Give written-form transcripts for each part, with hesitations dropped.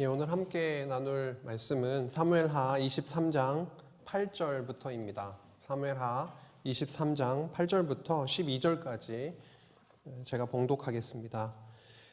예, 오늘 함께 나눌 말씀은 사무엘하 23장 8절부터입니다. 사무엘하 23장 8절부터 12절까지 제가 봉독하겠습니다.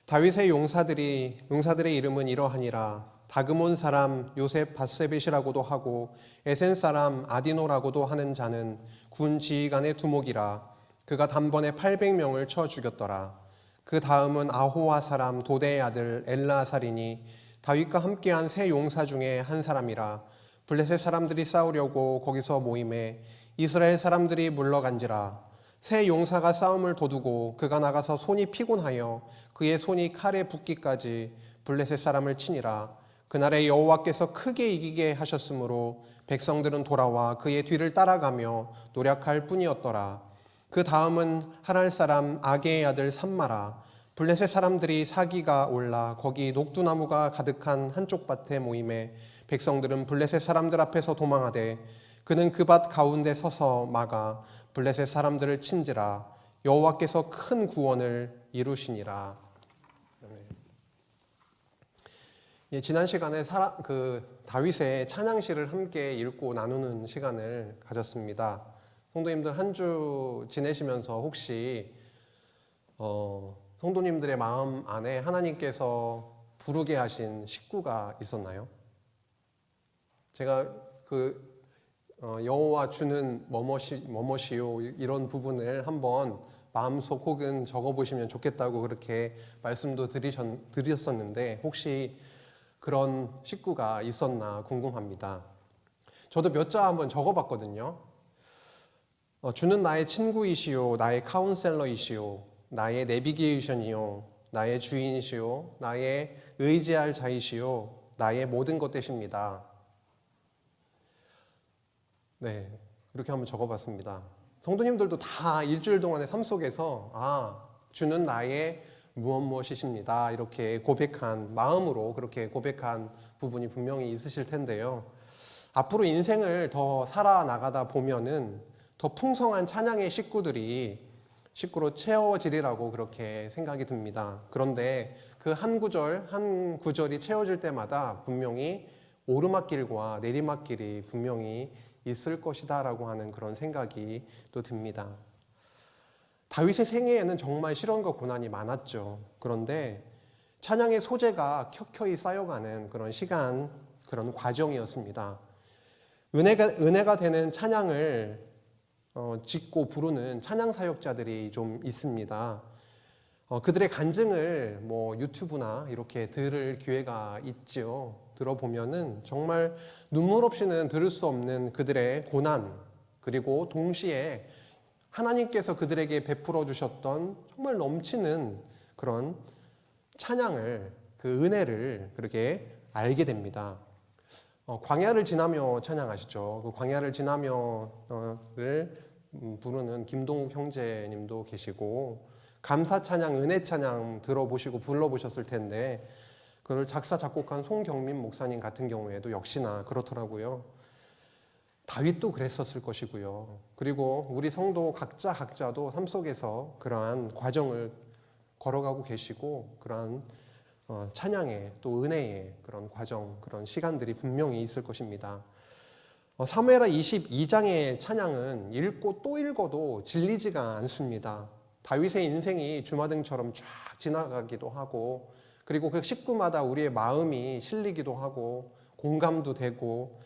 다윗의 용사들의 이름은 이러하니라. 다그몬 사람 요셉 바세벳이라고도 하고 에센 사람 아디노라고도 하는 자는 군 지휘관의 두목이라. 그가 단번에 800명을 쳐 죽였더라. 그 다음은 아호와 사람 도대의 아들 엘라살이니 다윗과 함께한 세 용사 중에 한 사람이라. 블레셋 사람들이 싸우려고 거기서 모임에 이스라엘 사람들이 물러간지라. 세 용사가 싸움을 도두고 그가 나가서 손이 피곤하여 그의 손이 칼에 붓기까지 블레셋 사람을 치니라. 그날에 여호와께서 크게 이기게 하셨으므로 백성들은 돌아와 그의 뒤를 따라가며 노력할 뿐이었더라. 그 다음은 하랄 사람 아게의 아들 삼마라. 블레셋 사람들이 사기가 올라 거기 녹두나무가 가득한 한쪽 밭에 모임에 백성들은 블레셋 사람들 앞에서 도망하되 그는 그 밭 가운데 서서 막아 블레셋 사람들을 친지라. 여호와께서 큰 구원을 이루시니라. 예, 지난 시간에 다윗의 찬양시를 함께 읽고 나누는 시간을 가졌습니다. 성도님들 한 주 지내시면서 혹시 성도님들의 마음 안에 하나님께서 부르게 하신 식구가 있었나요? 제가 여호와 주는 뭐뭐시요 이런 부분을 한번 마음속 혹은 적어보시면 좋겠다고 그렇게 말씀도 드렸었는데 혹시 그런 식구가 있었나 궁금합니다. 저도 몇 자 한번 적어봤거든요. 주는 나의 친구이시요 나의 카운셀러이시요 나의 내비게이션이요 나의 주인이시요 나의 의지할 자이시요 나의 모든 것 되십니다. 네, 그렇게 한번 적어봤습니다. 성도님들도 다 일주일 동안의 삶 속에서 주는 나의 무엇이십니다 이렇게 마음으로 그렇게 고백한 부분이 분명히 있으실 텐데요. 앞으로 인생을 더 살아나가다 보면은 더 풍성한 찬양의 식구로 채워지리라고 그렇게 생각이 듭니다. 그런데 그 한 구절이 채워질 때마다 분명히 오르막길과 내리막길이 분명히 있을 것이다라고 하는 그런 생각이 또 듭니다. 다윗의 생애에는 정말 시련과 고난이 많았죠. 그런데 찬양의 소재가 켜켜이 쌓여가는 그런 시간, 그런 과정이었습니다. 은혜가 되는 찬양을 짓고 부르는 찬양 사역자들이 좀 있습니다. 그들의 간증을 유튜브나 이렇게 들을 기회가 있죠. 들어보면은 정말 눈물 없이는 들을 수 없는 그들의 고난, 그리고 동시에 하나님께서 그들에게 베풀어 주셨던 정말 넘치는 그런 찬양을, 그 은혜를 그렇게 알게 됩니다. 광야를 지나며 찬양하시죠. 그 광야를 지나며를 부르는 김동욱 형제님도 계시고 감사 찬양, 은혜 찬양 들어보시고 불러보셨을 텐데 그걸 작사 작곡한 송경민 목사님 같은 경우에도 역시나 그렇더라고요. 다윗도 그랬었을 것이고요. 그리고 우리 성도 각자도 삶 속에서 그러한 과정을 걸어가고 계시고 그러한 찬양의 또 은혜의 그런 과정, 그런 시간들이 분명히 있을 것입니다. 사무엘하 22장의 찬양은 읽고 또 읽어도 질리지가 않습니다. 다윗의 인생이 주마등처럼 쫙 지나가기도 하고 그리고 그 식구마다 우리의 마음이 실리기도 하고 공감도 되고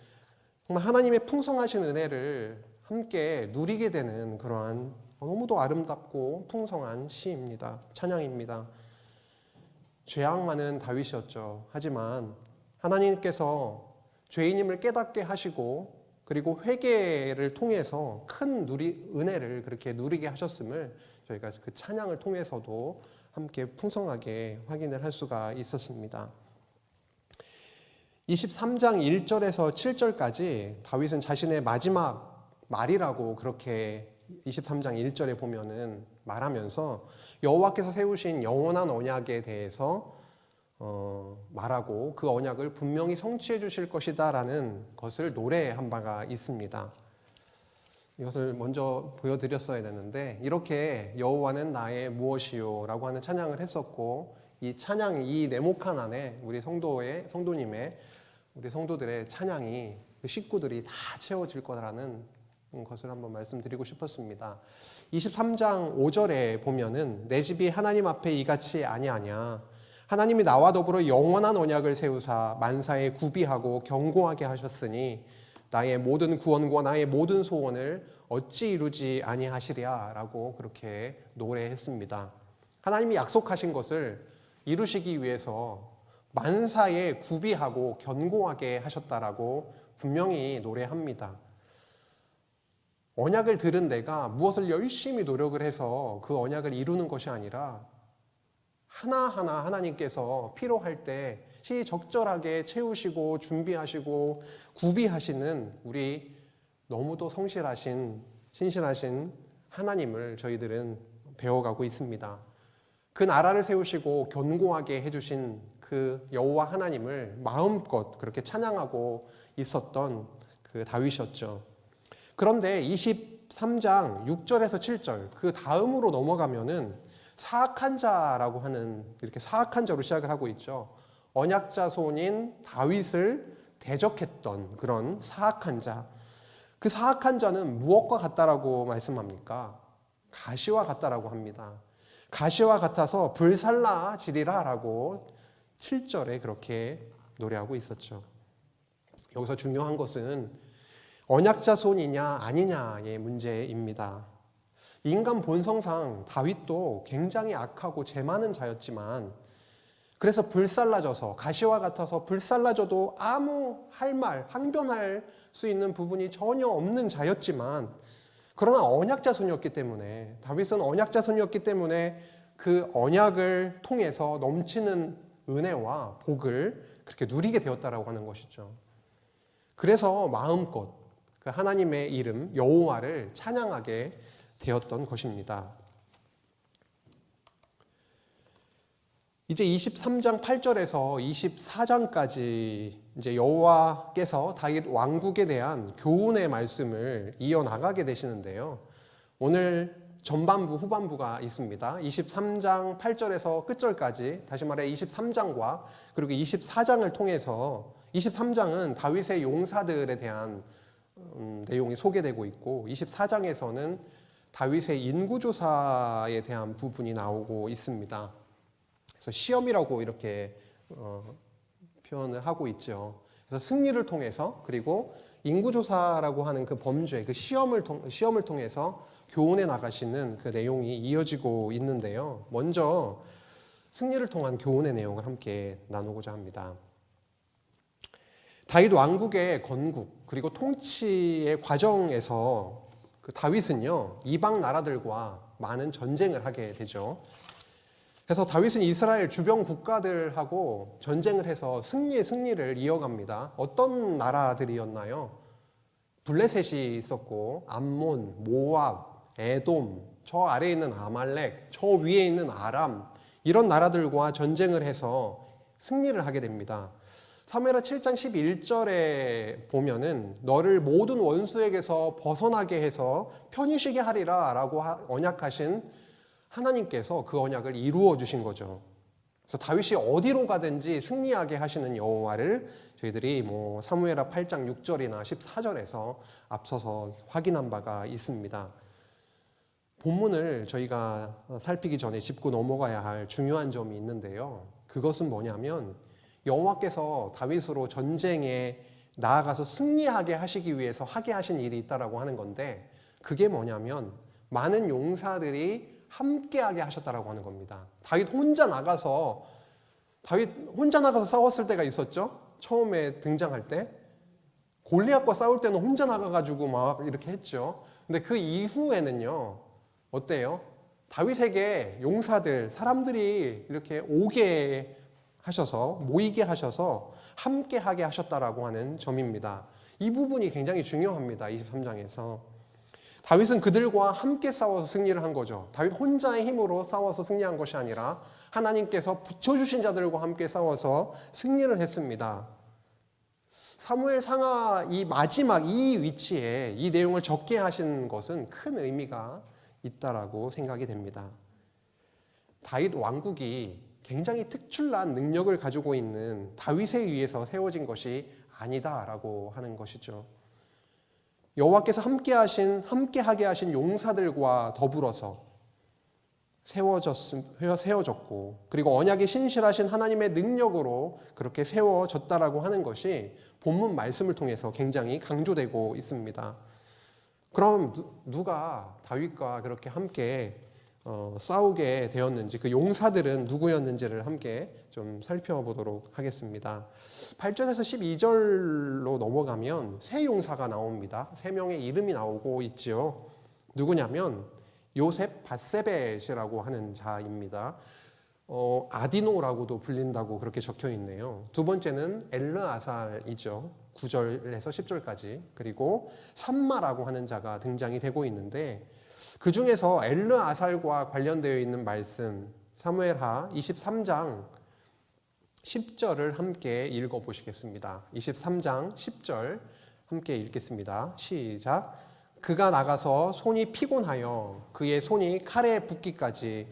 정말 하나님의 풍성하신 은혜를 함께 누리게 되는 그러한 너무도 아름답고 풍성한 시입니다. 찬양입니다. 죄악 많은 다윗이었죠. 하지만 하나님께서 죄인임을 깨닫게 하시고 그리고 회개를 통해서 큰 은혜를 그렇게 누리게 하셨음을 저희가 그 찬양을 통해서도 함께 풍성하게 확인을 할 수가 있었습니다. 23장 1절에서 7절까지 다윗은 자신의 마지막 말이라고 그렇게 23장 1절에 보면은 말하면서 여호와께서 세우신 영원한 언약에 대해서 말하고 그 언약을 분명히 성취해 주실 것이다 라는 것을 노래한 바가 있습니다. 이것을 먼저 보여드렸어야 되는데 이렇게 여호와는 나의 무엇이요 라고 하는 찬양을 했었고 이 찬양, 이 네모칸 안에 우리 성도님의 우리 성도들의 찬양이 그 식구들이 다 채워질 거라는 것을 한번 말씀드리고 싶었습니다. 23장 5절에 보면은 내 집이 하나님 앞에 이같이 아니하냐. 하나님이 나와 더불어 영원한 언약을 세우사 만사에 구비하고 견고하게 하셨으니 나의 모든 구원과 나의 모든 소원을 어찌 이루지 아니하시랴 라고 그렇게 노래했습니다. 하나님이 약속하신 것을 이루시기 위해서 만사에 구비하고 견고하게 하셨다라고 분명히 노래합니다. 언약을 들은 내가 무엇을 열심히 노력을 해서 그 언약을 이루는 것이 아니라 하나하나 하나님께서 필요할 때 시적절하게 채우시고 준비하시고 구비하시는 우리 너무도 성실하신 신실하신 하나님을 저희들은 배워가고 있습니다. 그 나라를 세우시고 견고하게 해주신 그 여호와 하나님을 마음껏 그렇게 찬양하고 있었던 그 다윗이었죠. 그런데 23장 6절에서 7절 그 다음으로 넘어가면은 사악한 자라고 하는 이렇게 사악한 자로 시작을 하고 있죠. 언약자손인 다윗을 대적했던 그런 사악한 자. 그 사악한 자는 무엇과 같다라고 말씀합니까? 가시와 같다라고 합니다. 가시와 같아서 불살라지리라 라고 7절에 그렇게 노래하고 있었죠. 여기서 중요한 것은 언약자손이냐 아니냐의 문제입니다. 인간 본성상 다윗도 굉장히 악하고 죄 많은 자였지만 그래서 불살라져서 가시와 같아서 불살라져도 아무 할 말, 항변할 수 있는 부분이 전혀 없는 자였지만 그러나 언약자손이었기 때문에 다윗은 언약자손이었기 때문에 그 언약을 통해서 넘치는 은혜와 복을 그렇게 누리게 되었다라고 하는 것이죠. 그래서 마음껏 그 하나님의 이름 여호와를 찬양하게 되었던 것입니다. 이제 23장 8절에서 24장까지 이제 여호와께서 다윗 왕국에 대한 교훈의 말씀을 이어나가게 되시는데요. 오늘 전반부 후반부가 있습니다. 23장 8절에서 끝절까지 다시 말해 23장과 그리고 24장을 통해서 23장은 다윗의 용사들에 대한 내용이 소개되고 있고 24장에서는 다윗의 인구조사에 대한 부분이 나오고 있습니다. 그래서 시험이라고 이렇게 표현을 하고 있죠. 그래서 승리를 통해서 그리고 인구조사라고 하는 그 범죄, 그 시험을 통해서 교훈해 나가시는 그 내용이 이어지고 있는데요. 먼저 승리를 통한 교훈의 내용을 함께 나누고자 합니다. 다윗 왕국의 건국 그리고 통치의 과정에서 그 다윗은요 이방 나라들과 많은 전쟁을 하게 되죠. 그래서 다윗은 이스라엘 주변 국가들하고 전쟁을 해서 승리의 승리를 이어갑니다. 어떤 나라들이었나요? 블레셋이 있었고 암몬, 모압, 에돔, 저 아래에 있는 아말렉, 저 위에 있는 아람 이런 나라들과 전쟁을 해서 승리를 하게 됩니다. 사무엘하 7장 11절에 보면은 너를 모든 원수에게서 벗어나게 해서 편히 쉬게 하리라 라고 언약하신 하나님께서 그 언약을 이루어 주신 거죠. 그래서 다윗이 어디로 가든지 승리하게 하시는 여호와를 저희들이 사무엘하 8장 6절이나 14절에서 앞서서 확인한 바가 있습니다. 본문을 저희가 살피기 전에 짚고 넘어가야 할 중요한 점이 있는데요. 그것은 뭐냐면 여호와께서 다윗으로 전쟁에 나아가서 승리하게 하시기 위해서 하게 하신 일이 있다라고 하는 건데 그게 뭐냐면 많은 용사들이 함께하게 하셨다라고 하는 겁니다. 다윗 혼자 나가서 싸웠을 때가 있었죠. 처음에 등장할 때 골리앗과 싸울 때는 혼자 나가가지고 막 이렇게 했죠. 근데 그 이후에는요 어때요? 다윗에게 용사들 사람들이 이렇게 오게 하셔서 모이게 하셔서 함께하게 하셨다라고 하는 점입니다. 이 부분이 굉장히 중요합니다. 23장에서 다윗은 그들과 함께 싸워서 승리를 한 거죠. 다윗 혼자의 힘으로 싸워서 승리한 것이 아니라 하나님께서 붙여주신 자들과 함께 싸워서 승리를 했습니다. 사무엘 상하 이 마지막 이 위치에 이 내용을 적게 하신 것은 큰 의미가 있다라고 생각이 됩니다. 다윗 왕국이 굉장히 특출난 능력을 가지고 있는 다윗에 의해서 세워진 것이 아니다라고 하는 것이죠. 여호와께서 함께하게 하신 용사들과 더불어서 세워졌고, 그리고 언약에 신실하신 하나님의 능력으로 그렇게 세워졌다라고 하는 것이 본문 말씀을 통해서 굉장히 강조되고 있습니다. 그럼 누가 다윗과 그렇게 함께 싸우게 되었는지, 그 용사들은 누구였는지를 함께 좀 살펴보도록 하겠습니다. 8절에서 12절로 넘어가면 세 용사가 나옵니다. 세 명의 이름이 나오고 있지요. 누구냐면 요셉 밧세벳이라고 하는 자입니다. 아디노라고도 불린다고 그렇게 적혀 있네요. 두 번째는 엘르아살이죠. 9절에서 10절까지. 그리고 삼마라고 하는 자가 등장이 되고 있는데, 그 중에서 엘르아살과 관련되어 있는 말씀, 사무엘하 23장 10절을 함께 읽어보시겠습니다. 23장 10절 함께 읽겠습니다. 시작. 그가 나가서 손이 피곤하여 그의 손이 칼에 붓기까지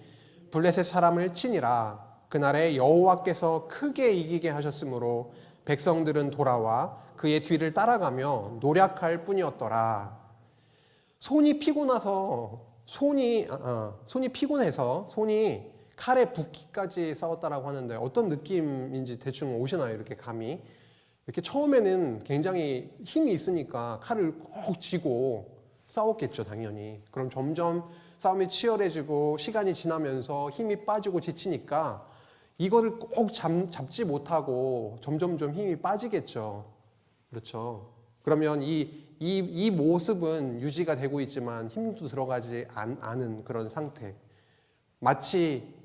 블레셋 사람을 치니라. 그날에 여호와께서 크게 이기게 하셨으므로 백성들은 돌아와 그의 뒤를 따라가며 노력할 뿐이었더라. 손이 피곤해서 손이 칼에 붓기까지 싸웠다라고 하는데, 어떤 느낌인지 대충 오시나요? 이렇게 감이. 이렇게 처음에는 굉장히 힘이 있으니까 칼을 꼭 쥐고 싸웠겠죠, 당연히. 그럼 점점 싸움이 치열해지고 시간이 지나면서 힘이 빠지고 지치니까 이거를 꼭 잡지 못하고 점점 힘이 빠지겠죠. 그렇죠. 그러면 이 모습은 유지가 되고 있지만 힘도 들어가지 않은 그런 상태. 마치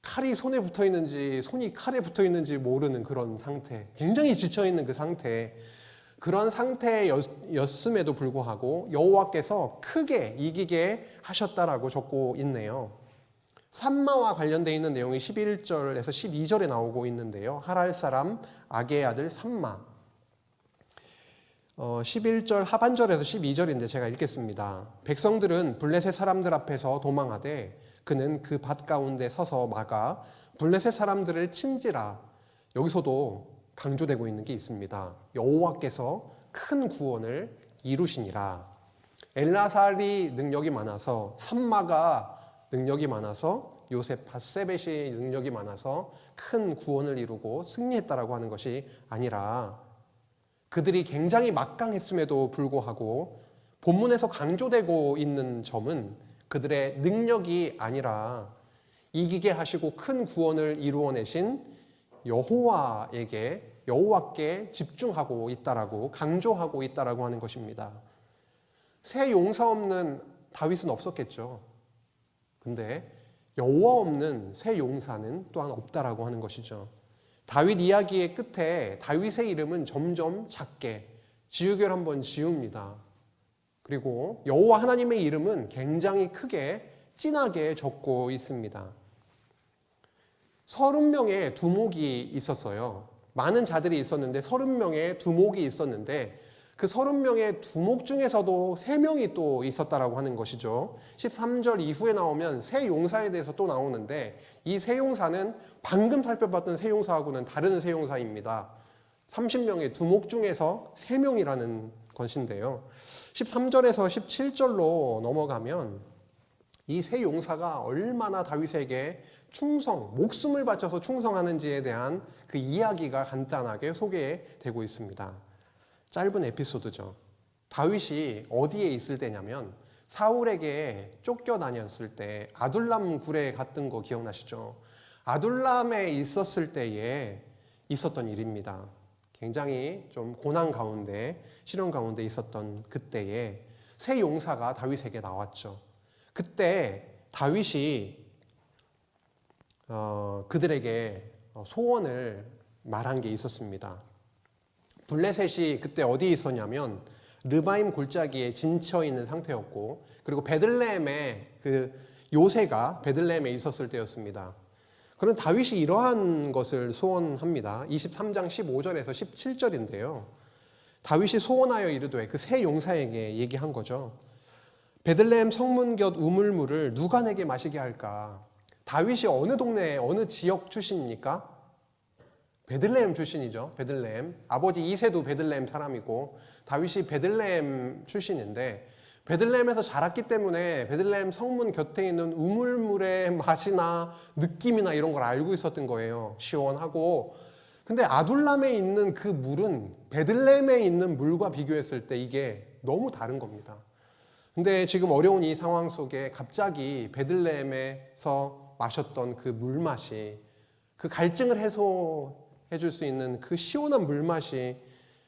칼이 손에 붙어 있는지 손이 칼에 붙어 있는지 모르는 그런 상태. 굉장히 지쳐 있는 그 상태. 그런 상태였음에도 불구하고 여호와께서 크게 이기게 하셨다라고 적고 있네요. 삼마와 관련되어 있는 내용이 11절에서 12절에 나오고 있는데요. 하랄 사람 아게의 아들 삼마. 11절 하반절에서 12절인데 제가 읽겠습니다. 백성들은 블레셋 사람들 앞에서 도망하되 그는 그 밭 가운데 서서 막아 블레셋 사람들을 친지라. 여기서도 강조되고 있는 게 있습니다. 여호와께서 큰 구원을 이루시니라. 엘라살이 능력이 많아서, 삼마가 능력이 많아서, 요셉 밧세벳이 능력이 많아서 큰 구원을 이루고 승리했다라고 하는 것이 아니라, 그들이 굉장히 막강했음에도 불구하고 본문에서 강조되고 있는 점은 그들의 능력이 아니라 이기게 하시고 큰 구원을 이루어내신 여호와께 집중하고 있다라고, 강조하고 있다라고 하는 것입니다. 새 용사 없는 다윗은 없었겠죠. 근데 여호와 없는 새 용사는 또한 없다라고 하는 것이죠. 다윗 이야기의 끝에 다윗의 이름은 점점 작게 지우개를 한번 지웁니다. 그리고 여호와 하나님의 이름은 굉장히 크게 진하게 적고 있습니다. 30명의 두목이 있었어요. 많은 자들이 있었는데 30명의 두목이 있었는데, 그 30명의 두목 중에서도 3명이 또 있었다라고 하는 것이죠. 13절 이후에 나오면 새 용사에 대해서 또 나오는데, 이 새 용사는 방금 살펴봤던 새 용사하고는 다른 새 용사입니다. 30명의 두목 중에서 3명이라는 것인데요. 13절에서 17절로 넘어가면 이 새 용사가 얼마나 다윗에게 목숨을 바쳐서 충성하는지에 대한 그 이야기가 간단하게 소개되고 있습니다. 짧은 에피소드죠. 다윗이 어디에 있을 때냐면 사울에게 쫓겨다녔을 때 아둘람 굴에 갔던 거 기억나시죠? 아둘람에 있었을 때에 있었던 일입니다. 굉장히 좀 고난 가운데, 시련 가운데 있었던 그때에 새 용사가 다윗에게 나왔죠. 그때 다윗이 그들에게 소원을 말한 게 있었습니다. 블레셋이 그때 어디에 있었냐면 르바임 골짜기에 진쳐 있는 상태였고, 그리고 베들레헴에 그 요새가 베들레헴에 있었을 때였습니다. 그런 다윗이 이러한 것을 소원합니다. 23장 15절에서 17절인데요. 다윗이 소원하여 이르되, 그 새 용사에게 얘기한 거죠. 베들레헴 성문 곁 우물물을 누가 내게 마시게 할까? 다윗이 어느 동네, 어느 지역 출신입니까? 베들레헴 출신이죠. 베들레헴. 아버지 이새도 베들레헴 사람이고 다윗이 베들레헴 출신인데 베들레헴에서 자랐기 때문에 베들레헴 성문 곁에 있는 우물물의 맛이나 느낌이나 이런 걸 알고 있었던 거예요. 시원하고. 근데 아둘람에 있는 그 물은 베들레헴에 있는 물과 비교했을 때 이게 너무 다른 겁니다. 근데 지금 어려운 이 상황 속에 갑자기 베들레헴에서 마셨던 그 물맛이, 그 갈증을 해소해 줄 수 있는 그 시원한 물맛이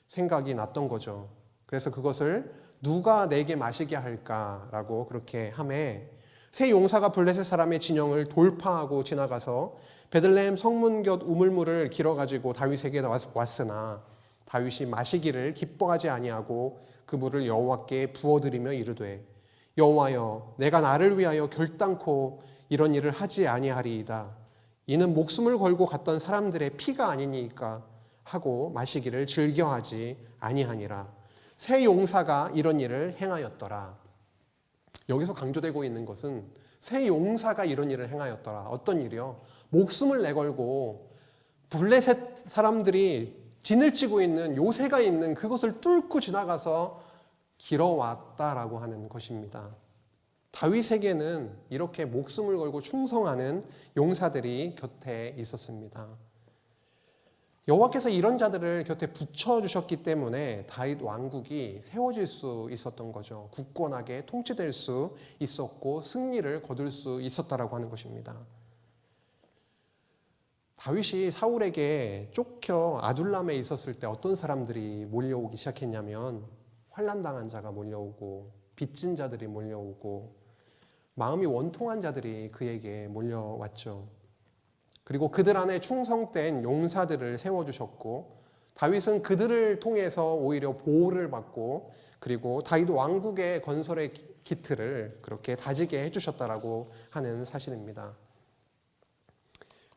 생각이 났던 거죠. 그래서 그것을 누가 내게 마시게 할까라고 그렇게 하매 새 용사가 블레셋 사람의 진영을 돌파하고 지나가서 베들레헴 성문 곁 우물물을 길어가지고 다윗에게 왔으나 다윗이 마시기를 기뻐하지 아니하고 그 물을 여호와께 부어드리며 이르되 여호와여 내가 나를 위하여 결단코 이런 일을 하지 아니하리이다. 이는 목숨을 걸고 갔던 사람들의 피가 아니니까 하고 마시기를 즐겨하지 아니하니라. 새 용사가 이런 일을 행하였더라. 여기서 강조되고 있는 것은 새 용사가 이런 일을 행하였더라. 어떤 일이요? 목숨을 내걸고 블레셋 사람들이 진을 치고 있는 요새가 있는 그것을 뚫고 지나가서 길어왔다라고 하는 것입니다. 다윗에게는 이렇게 목숨을 걸고 충성하는 용사들이 곁에 있었습니다. 여호와께서 이런 자들을 곁에 붙여주셨기 때문에 다윗 왕국이 세워질 수 있었던 거죠. 굳건하게 통치될 수 있었고 승리를 거둘 수 있었다라고 하는 것입니다. 다윗이 사울에게 쫓겨 아둘람에 있었을 때 어떤 사람들이 몰려오기 시작했냐면 환난당한 자가 몰려오고 빚진 자들이 몰려오고 마음이 원통한 자들이 그에게 몰려왔죠. 그리고 그들 안에 충성된 용사들을 세워주셨고 다윗은 그들을 통해서 오히려 보호를 받고 그리고 다윗 왕국의 건설의 기틀을 그렇게 다지게 해주셨다라고 하는 사실입니다.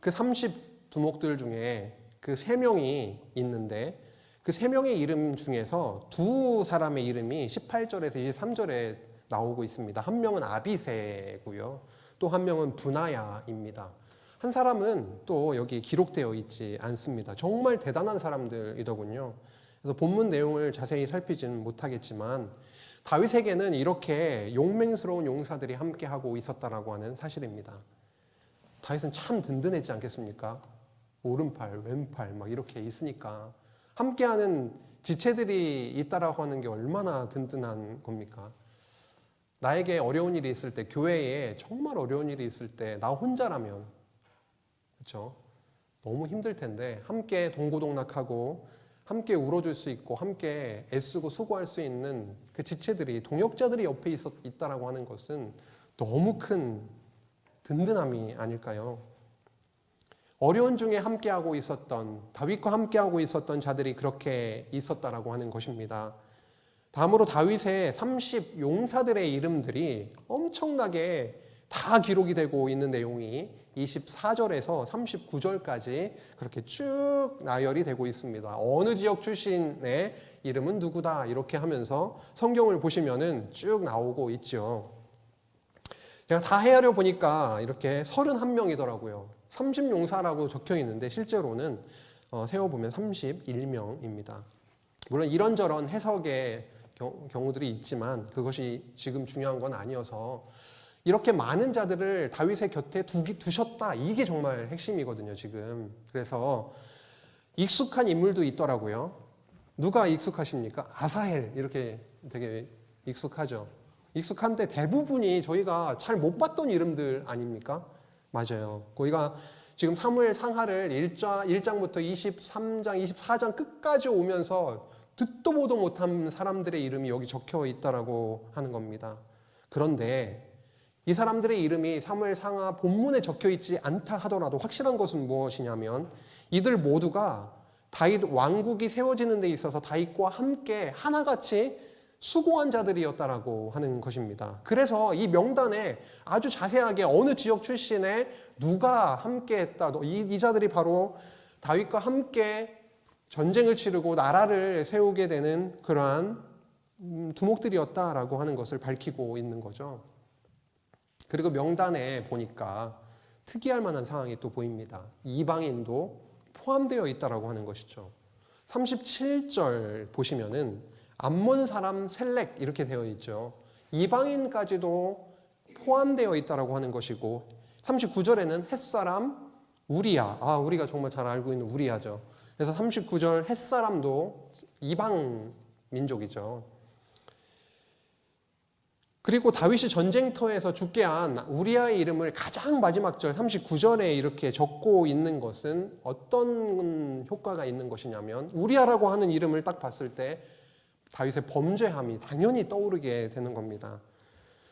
그 30두목들 중에 그 3명이 있는데 그 3명의 이름 중에서 2사람의 이름이 18절에서 23절에 나오고 있습니다. 한 명은 아비새고요. 또 한 명은 분하야입니다. 한 사람은 또 여기 기록되어 있지 않습니다. 정말 대단한 사람들이더군요. 그래서 본문 내용을 자세히 살피지는 못하겠지만 다윗에게는 이렇게 용맹스러운 용사들이 함께하고 있었다라고 하는 사실입니다. 다윗은 참 든든했지 않겠습니까? 오른팔, 왼팔 막 이렇게 있으니까 함께하는 지체들이 있다라고 하는 게 얼마나 든든한 겁니까? 나에게 어려운 일이 있을 때, 교회에 정말 어려운 일이 있을 때 나 혼자라면 그렇죠? 너무 힘들 텐데 함께 동고동락하고 함께 울어줄 수 있고 함께 애쓰고 수고할 수 있는 그 지체들이 동역자들이 옆에 있다라고 하는 것은 너무 큰 든든함이 아닐까요? 어려운 중에 함께하고 있었던 다윗과 함께하고 있었던 자들이 그렇게 있었다라고 하는 것입니다. 다음으로 다윗의 30 용사들의 이름들이 엄청나게 다 기록이 되고 있는 내용이 24절에서 39절까지 그렇게 쭉 나열이 되고 있습니다. 어느 지역 출신의 이름은 누구다 이렇게 하면서 성경을 보시면은 쭉 나오고 있죠. 제가 다 헤아려 보니까 이렇게 31명이더라고요. 30용사라고 적혀 있는데 실제로는 세어보면 31명입니다. 물론 이런저런 해석의 경우들이 있지만 그것이 지금 중요한 건 아니어서 이렇게 많은 자들을 다윗의 곁에 두셨다. 이게 정말 핵심이거든요, 지금. 그래서 익숙한 인물도 있더라고요. 누가 익숙하십니까? 아사헬. 이렇게 되게 익숙하죠. 익숙한데 대부분이 저희가 잘 못 봤던 이름들 아닙니까? 맞아요. 거기가 지금 사무엘 상하를 1장부터 23장, 24장 끝까지 오면서 듣도 보도 못한 사람들의 이름이 여기 적혀 있다라고 하는 겁니다. 그런데 이 사람들의 이름이 사무엘 상하 본문에 적혀 있지 않다 하더라도 확실한 것은 무엇이냐면 이들 모두가 다윗 왕국이 세워지는 데 있어서 다윗과 함께 하나같이 수고한 자들이었다라고 하는 것입니다. 그래서 이 명단에 아주 자세하게 어느 지역 출신에 누가 함께했다. 이 자들이 바로 다윗과 함께 전쟁을 치르고 나라를 세우게 되는 그러한 두목들이었다라고 하는 것을 밝히고 있는 거죠. 그리고 명단에 보니까 특이할 만한 상황이 또 보입니다. 이방인도 포함되어 있다라고 하는 것이죠. 37절 보시면은 암몬 사람 셀렉 이렇게 되어 있죠. 이방인까지도 포함되어 있다라고 하는 것이고 39절에는 햇사람 우리야. 우리가 정말 잘 알고 있는 우리야죠. 그래서 39절 햇사람도 이방 민족이죠. 그리고 다윗이 전쟁터에서 죽게 한 우리아의 이름을 가장 마지막 절 39절에 이렇게 적고 있는 것은 어떤 효과가 있는 것이냐면 우리아라고 하는 이름을 딱 봤을 때 다윗의 범죄함이 당연히 떠오르게 되는 겁니다.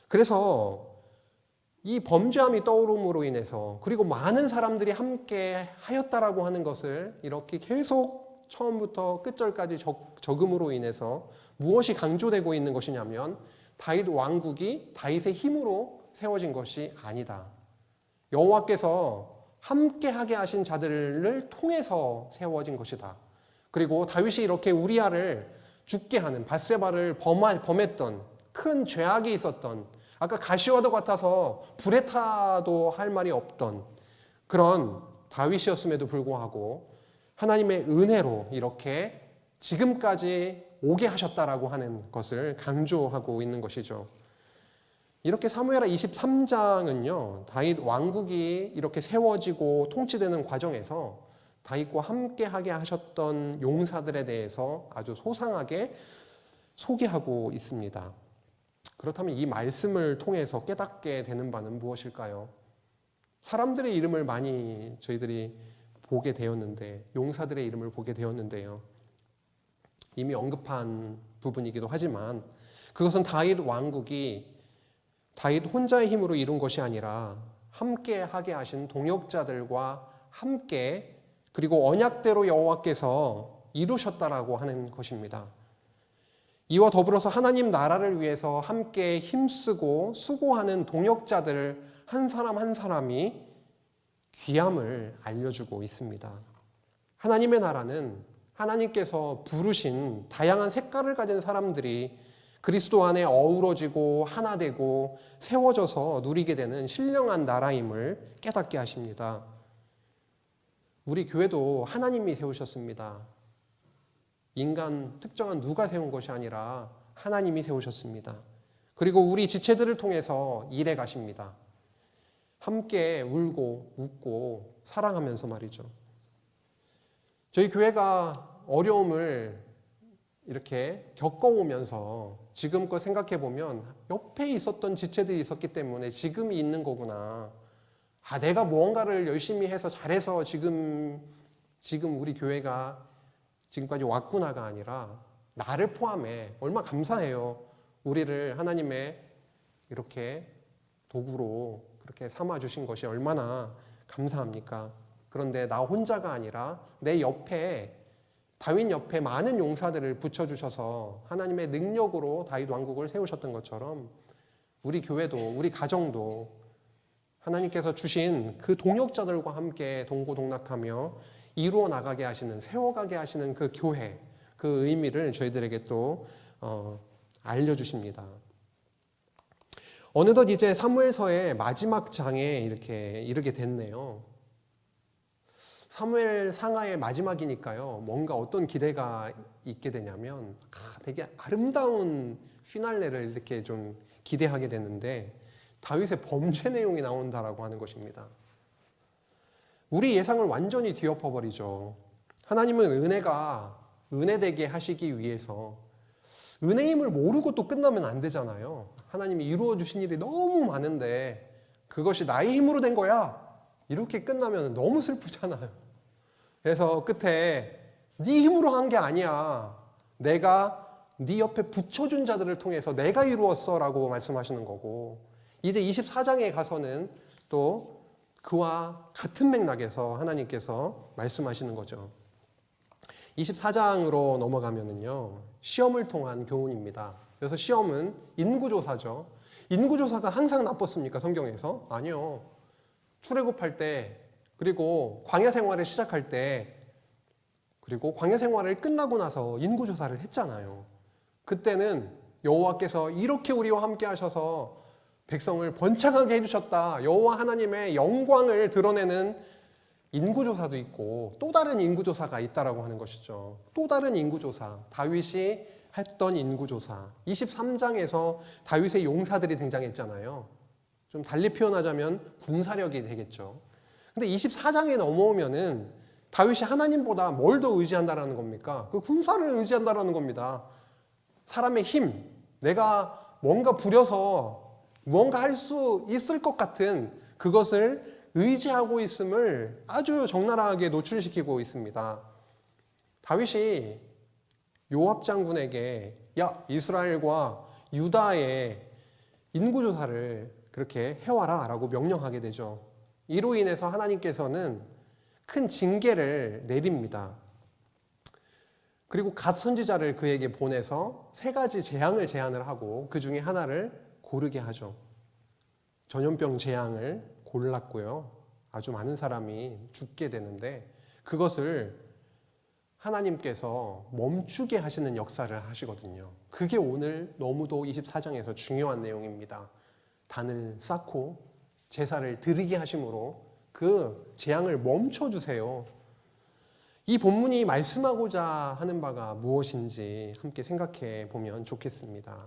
그래서 이 범죄함이 떠오름으로 인해서 그리고 많은 사람들이 함께 하였다라고 하는 것을 이렇게 계속 처음부터 끝절까지 적음으로 인해서 무엇이 강조되고 있는 것이냐면 다윗 왕국이 다윗의 힘으로 세워진 것이 아니다. 여호와께서 함께하게 하신 자들을 통해서 세워진 것이다. 그리고 다윗이 이렇게 우리아를 죽게 하는 밧세바를 범했던 큰 죄악이 있었던 아까 가시와도 같아서 불에 타도 할 말이 없던 그런 다윗이었음에도 불구하고 하나님의 은혜로 이렇게 지금까지 오게 하셨다라고 하는 것을 강조하고 있는 것이죠. 이렇게 사무엘하 23장은요. 다윗 왕국이 이렇게 세워지고 통치되는 과정에서 다윗과 함께하게 하셨던 용사들에 대해서 아주 소상하게 소개하고 있습니다. 그렇다면 이 말씀을 통해서 깨닫게 되는 바는 무엇일까요? 사람들의 이름을 많이 저희들이 보게 되었는데 용사들의 이름을 보게 되었는데요. 이미 언급한 부분이기도 하지만 그것은 다윗 왕국이 다윗 혼자의 힘으로 이룬 것이 아니라 함께 하게 하신 동역자들과 함께 그리고 언약대로 여호와께서 이루셨다라고 하는 것입니다. 이와 더불어서 하나님 나라를 위해서 함께 힘쓰고 수고하는 동역자들 한 사람 한 사람이 귀함을 알려주고 있습니다. 하나님의 나라는 하나님께서 부르신 다양한 색깔을 가진 사람들이 그리스도 안에 어우러지고 하나 되고 세워져서 누리게 되는 신령한 나라임을 깨닫게 하십니다. 우리 교회도 하나님이 세우셨습니다. 인간 특정한 누가 세운 것이 아니라 하나님이 세우셨습니다. 그리고 우리 지체들을 통해서 일해 가십니다. 함께 울고 웃고 사랑하면서 말이죠. 저희 교회가 어려움을 이렇게 겪어오면서 지금껏 생각해보면 옆에 있었던 지체들이 있었기 때문에 지금이 있는 거구나. 내가 무언가를 열심히 해서 잘해서 지금 우리 교회가 지금까지 왔구나가 아니라 나를 포함해 얼마나 감사해요. 우리를 하나님의 이렇게 도구로 그렇게 삼아주신 것이 얼마나 감사합니까? 그런데 나 혼자가 아니라 내 옆에 다윗 옆에 많은 용사들을 붙여주셔서 하나님의 능력으로 다윗 왕국을 세우셨던 것처럼 우리 교회도 우리 가정도 하나님께서 주신 그 동역자들과 함께 동고동락하며 이루어 나가게 하시는 세워가게 하시는 그 교회 그 의미를 저희들에게 또 알려주십니다. 어느덧 이제 사무엘서의 마지막 장에 이렇게 이르게 됐네요. 사무엘 상하의 마지막이니까요. 뭔가 어떤 기대가 있게 되냐면 되게 아름다운 피날레를 이렇게 좀 기대하게 되는데 다윗의 범죄 내용이 나온다라고 하는 것입니다. 우리 예상을 완전히 뒤엎어버리죠. 하나님은 은혜되게 하시기 위해서 은혜임을 모르고 또 끝나면 안 되잖아요. 하나님이 이루어 주신 일이 너무 많은데 그것이 나의 힘으로 된 거야. 이렇게 끝나면 너무 슬프잖아요. 그래서 끝에 네 힘으로 한 게 아니야. 내가 네 옆에 붙여준 자들을 통해서 내가 이루었어 라고 말씀하시는 거고 이제 24장에 가서는 또 그와 같은 맥락에서 하나님께서 말씀하시는 거죠. 24장으로 넘어가면은요, 시험을 통한 교훈입니다. 그래서 시험은 인구조사죠. 인구조사가 항상 나빴습니까, 성경에서? 아니요. 출애굽할 때, 그리고 광야 생활을 시작할 때, 그리고 광야 생활을 끝나고 나서 인구조사를 했잖아요. 그때는 여호와께서 이렇게 우리와 함께 하셔서 백성을 번창하게 해주셨다. 여호와 하나님의 영광을 드러내는 인구조사도 있고 또 다른 인구조사가 있다라고 하는 것이죠. 또 다른 인구조사, 다윗이 했던 인구조사. 23장에서 다윗의 용사들이 등장했잖아요. 좀 달리 표현하자면 군사력이 되겠죠. 근데 24장에 넘어오면은 다윗이 하나님보다 뭘 더 의지한다라는 겁니까? 그 군사를 의지한다라는 겁니다. 사람의 힘, 내가 뭔가 부려서 무언가 할 수 있을 것 같은 그것을 의지하고 있음을 아주 적나라하게 노출시키고 있습니다. 다윗이 요압 장군에게 야, 이스라엘과 유다의 인구조사를 그렇게 해와라 라고 명령하게 되죠. 이로 인해서 하나님께서는 큰 징계를 내립니다. 그리고 갓 선지자를 그에게 보내서 세 가지 재앙을 제안을 하고 그 중에 하나를 고르게 하죠. 전염병 재앙을 골랐고요. 아주 많은 사람이 죽게 되는데 그것을 하나님께서 멈추게 하시는 역사를 하시거든요. 그게 오늘 너무도 24장에서 중요한 내용입니다. 단을 쌓고 제사를 드리게 하심으로 그 재앙을 멈춰주세요. 이 본문이 말씀하고자 하는 바가 무엇인지 함께 생각해 보면 좋겠습니다.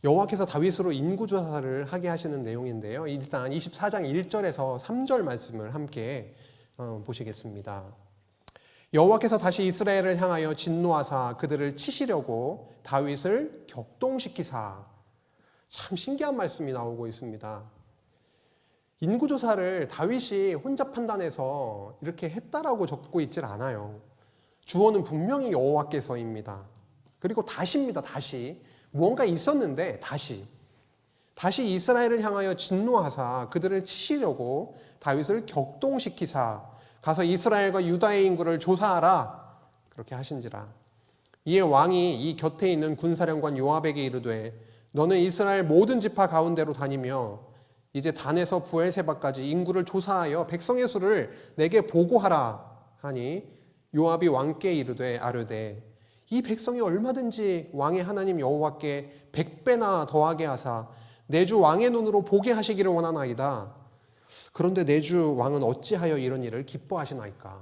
여호와께서 다윗으로 인구조사를 하게 하시는 내용인데요. 일단 24장 1절에서 3절 말씀을 함께 보시겠습니다. 여호와께서 다시 이스라엘을 향하여 진노하사 그들을 치시려고 다윗을 격동시키사. 참 신기한 말씀이 나오고 있습니다. 인구조사를 다윗이 혼자 판단해서 이렇게 했다라고 적고 있질 않아요. 주어는 분명히 여호와께서입니다. 그리고 다시입니다. 다시. 무언가 있었는데 다시 이스라엘을 향하여 진노하사 그들을 치시려고 다윗을 격동시키사 가서 이스라엘과 유다의 인구를 조사하라 그렇게 하신지라. 이에 왕이 이 곁에 있는 군사령관 요압에게 이르되 너는 이스라엘 모든 지파 가운데로 다니며 이제 단에서 부엘세바까지 인구를 조사하여 백성의 수를 내게 보고하라 하니 요압이 왕께 이르되 아뢰되 이 백성이 얼마든지 왕의 하나님 여호와께 100배나 더하게 하사 내 주 왕의 눈으로 보게 하시기를 원하나이다. 그런데 내 주 왕은 어찌하여 이런 일을 기뻐하시나이까?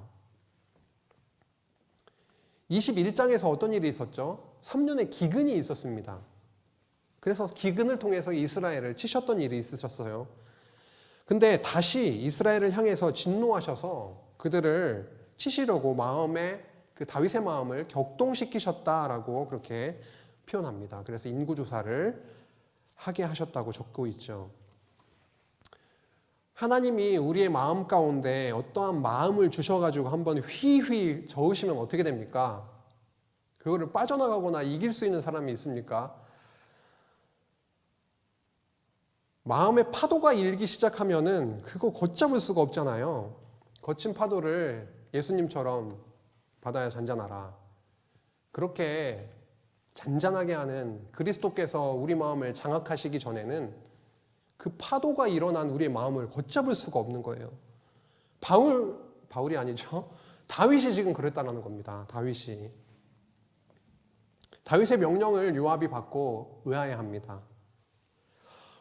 21장에서 어떤 일이 있었죠? 3년의 기근이 있었습니다. 그래서 기근을 통해서 이스라엘을 치셨던 일이 있으셨어요. 근데 다시 이스라엘을 향해서 진노하셔서 그들을 치시려고 그 다윗의 마음을 격동시키셨다라고 그렇게 표현합니다. 그래서 인구조사를 하게 하셨다고 적고 있죠. 하나님이 우리의 마음 가운데 어떠한 마음을 주셔가지고 한번 휘휘 저으시면 어떻게 됩니까? 그거를 빠져나가거나 이길 수 있는 사람이 있습니까? 마음의 파도가 일기 시작하면은 그거 걷잡을 수가 없잖아요. 거친 파도를 예수님처럼 바다에 잔잔하라. 그렇게 잔잔하게 하는 그리스도께서 우리 마음을 장악하시기 전에는 그 파도가 일어난 우리의 마음을 걷잡을 수가 없는 거예요. 바울이 아니죠. 다윗이 지금 그랬다는 겁니다. 다윗의 명령을 요압이 받고 의아해 합니다.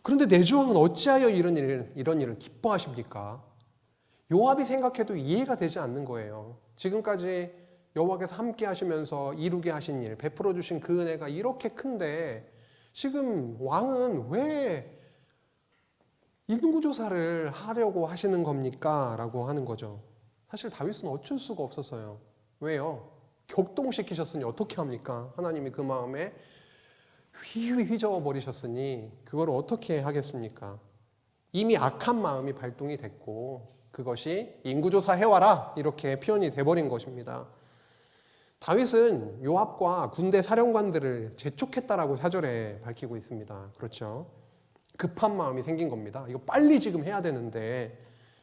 그런데 내 주 왕은 어찌하여 이런 일을 기뻐하십니까? 요압이 생각해도 이해가 되지 않는 거예요. 지금까지 여호와께서 함께 하시면서 이루게 하신 일, 베풀어 주신 그 은혜가 이렇게 큰데 지금 왕은 왜 인구조사를 하려고 하시는 겁니까? 라고 하는 거죠. 사실 다윗은 어쩔 수가 없었어요. 왜요? 격동시키셨으니 어떻게 합니까? 하나님이 그 마음에 휘저어 버리셨으니 그걸 어떻게 하겠습니까? 이미 악한 마음이 발동이 됐고 그것이 인구조사 해와라 이렇게 표현이 돼버린 것입니다. 다윗은 요압과 군대 사령관들을 재촉했다라고 4절에 밝히고 있습니다. 그렇죠? 급한 마음이 생긴 겁니다. 이거 빨리 지금 해야 되는데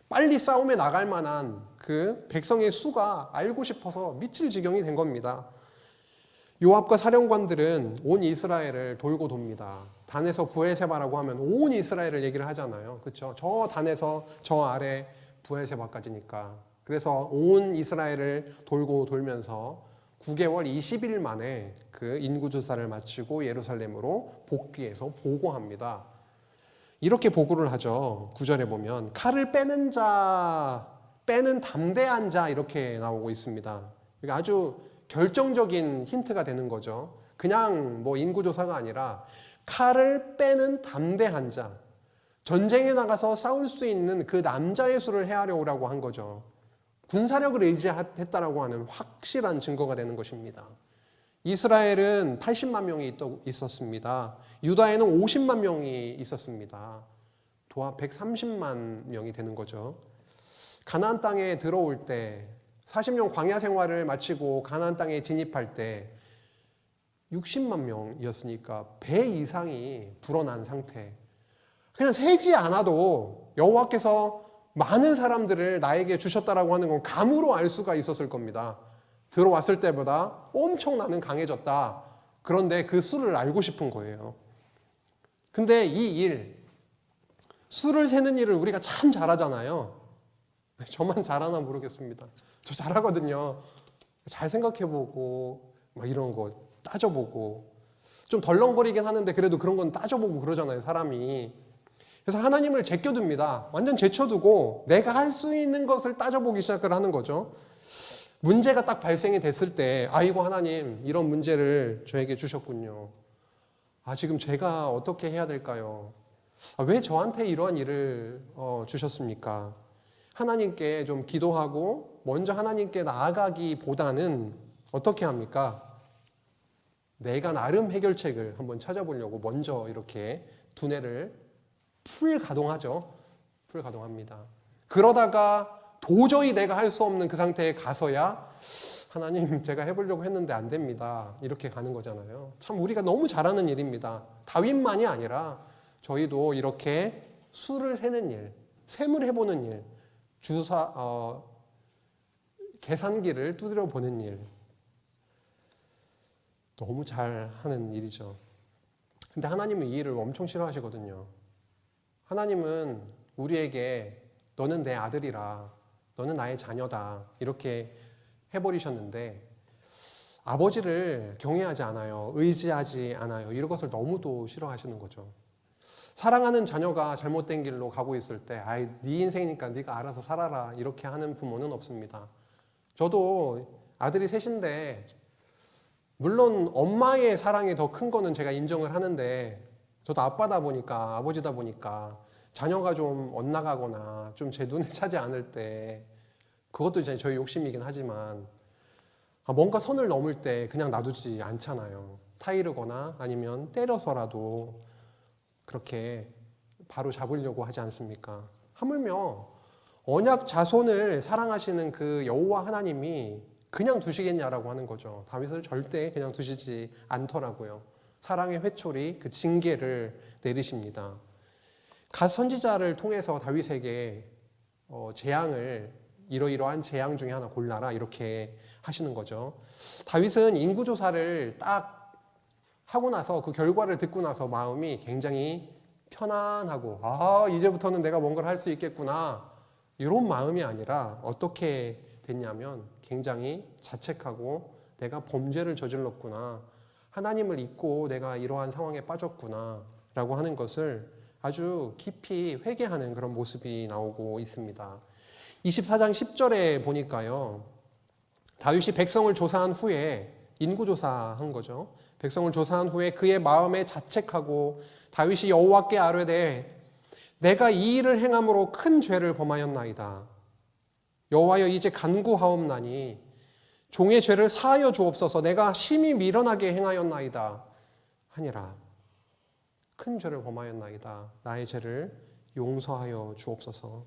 빨리 싸움에 나갈 만한 그 백성의 수가 알고 싶어서 미칠 지경이 된 겁니다. 요압과 사령관들은 온 이스라엘을 돌고 돕니다. 단에서 부엘세바라고 하면 온 이스라엘을 얘기를 하잖아요. 그렇죠? 저 단에서 저 아래 부엘세바까지니까. 그래서 온 이스라엘을 돌고 돌면서 9개월 20일 만에 그 인구조사를 마치고 예루살렘으로 복귀해서 보고합니다. 이렇게 보고를 하죠. 9절에 보면 칼을 빼는 자, 빼는 담대한 자 이렇게 나오고 있습니다. 이게 아주 결정적인 힌트가 되는 거죠. 그냥 뭐 인구조사가 아니라 칼을 빼는 담대한 자, 전쟁에 나가서 싸울 수 있는 그 남자의 수를 헤아려오라고 한 거죠. 군사력을 의지했다라고 하는 확실한 증거가 되는 것입니다. 이스라엘은 80만 명이 있었습니다. 유다에는 50만 명이 있었습니다. 도합 130만 명이 되는 거죠. 가나안 땅에 들어올 때 40년 광야 생활을 마치고 가나안 땅에 진입할 때 60만 명이었으니까 배 이상이 불어난 상태. 그냥 세지 않아도 여호와께서 많은 사람들을 나에게 주셨다라고 하는 건 감으로 알 수가 있었을 겁니다. 들어왔을 때보다 엄청나는 강해졌다. 그런데 그 수를 알고 싶은 거예요. 근데 이 일, 수를 세는 일을 우리가 참 잘하잖아요. 저만 잘하나 모르겠습니다. 저 잘하거든요. 잘 생각해보고 막 이런 거 따져보고 좀 덜렁거리긴 하는데 그래도 그런 건 따져보고 그러잖아요, 사람이. 그래서 하나님을 제껴둡니다. 완전 제쳐두고 내가 할 수 있는 것을 따져보기 시작을 하는 거죠. 문제가 딱 발생이 됐을 때 아이고 하나님 이런 문제를 저에게 주셨군요. 지금 제가 어떻게 해야 될까요? 왜 저한테 이러한 일을 주셨습니까? 하나님께 좀 기도하고 먼저 하나님께 나아가기보다는 어떻게 합니까? 내가 나름 해결책을 한번 찾아보려고 먼저 이렇게 두뇌를 풀 가동하죠. 풀 가동합니다. 그러다가 도저히 내가 할 수 없는 그 상태에 가서야 하나님 제가 해보려고 했는데 안 됩니다. 이렇게 가는 거잖아요. 참 우리가 너무 잘하는 일입니다. 다윗만이 아니라 저희도 이렇게 수를 세는 일, 셈을 해보는 일, 계산기를 두드려 보는 일 너무 잘하는 일이죠. 근데 하나님은 이 일을 엄청 싫어하시거든요. 하나님은 우리에게 너는 내 아들이라 너는 나의 자녀다 이렇게 해버리셨는데 아버지를 경외하지 않아요. 의지하지 않아요. 이런 것을 너무도 싫어하시는 거죠. 사랑하는 자녀가 잘못된 길로 가고 있을 때 네 인생이니까 네가 알아서 살아라 이렇게 하는 부모는 없습니다. 저도 아들이 셋인데 물론 엄마의 사랑이 더 큰 거는 제가 인정을 하는데 저도 아빠다 보니까 아버지다 보니까 자녀가 좀 엇나가거나 좀 제 눈에 차지 않을 때 그것도 이제 저희 욕심이긴 하지만 뭔가 선을 넘을 때 그냥 놔두지 않잖아요. 타이르거나 아니면 때려서라도 그렇게 바로 잡으려고 하지 않습니까? 하물며 언약 자손을 사랑하시는 그 여호와 하나님이 그냥 두시겠냐라고 하는 거죠. 다윗을 절대 그냥 두시지 않더라고요. 사랑의 회초리 그 징계를 내리십니다. 갓 선지자를 통해서 다윗에게 재앙을 이러이러한 재앙 중에 하나 골라라 이렇게 하시는 거죠. 다윗은 인구조사를 딱 하고 나서 그 결과를 듣고 나서 마음이 굉장히 편안하고 이제부터는 내가 뭔가를 할 수 있겠구나 이런 마음이 아니라 어떻게 됐냐면 굉장히 자책하고 내가 범죄를 저질렀구나 하나님을 잊고 내가 이러한 상황에 빠졌구나 라고 하는 것을 아주 깊이 회개하는 그런 모습이 나오고 있습니다. 24장 10절에 보니까요 다윗이 백성을 조사한 후에 인구조사한 거죠. 백성을 조사한 후에 그의 마음에 자책하고 다윗이 여호와께 아뢰되 내가 이 일을 행함으로 큰 죄를 범하였나이다. 여호와여 이제 간구하옵나니 종의 죄를 사하여 주옵소서. 내가 심히 미련하게 행하였나이다 하니라. 큰 죄를 범하였나이다. 나의 죄를 용서하여 주옵소서.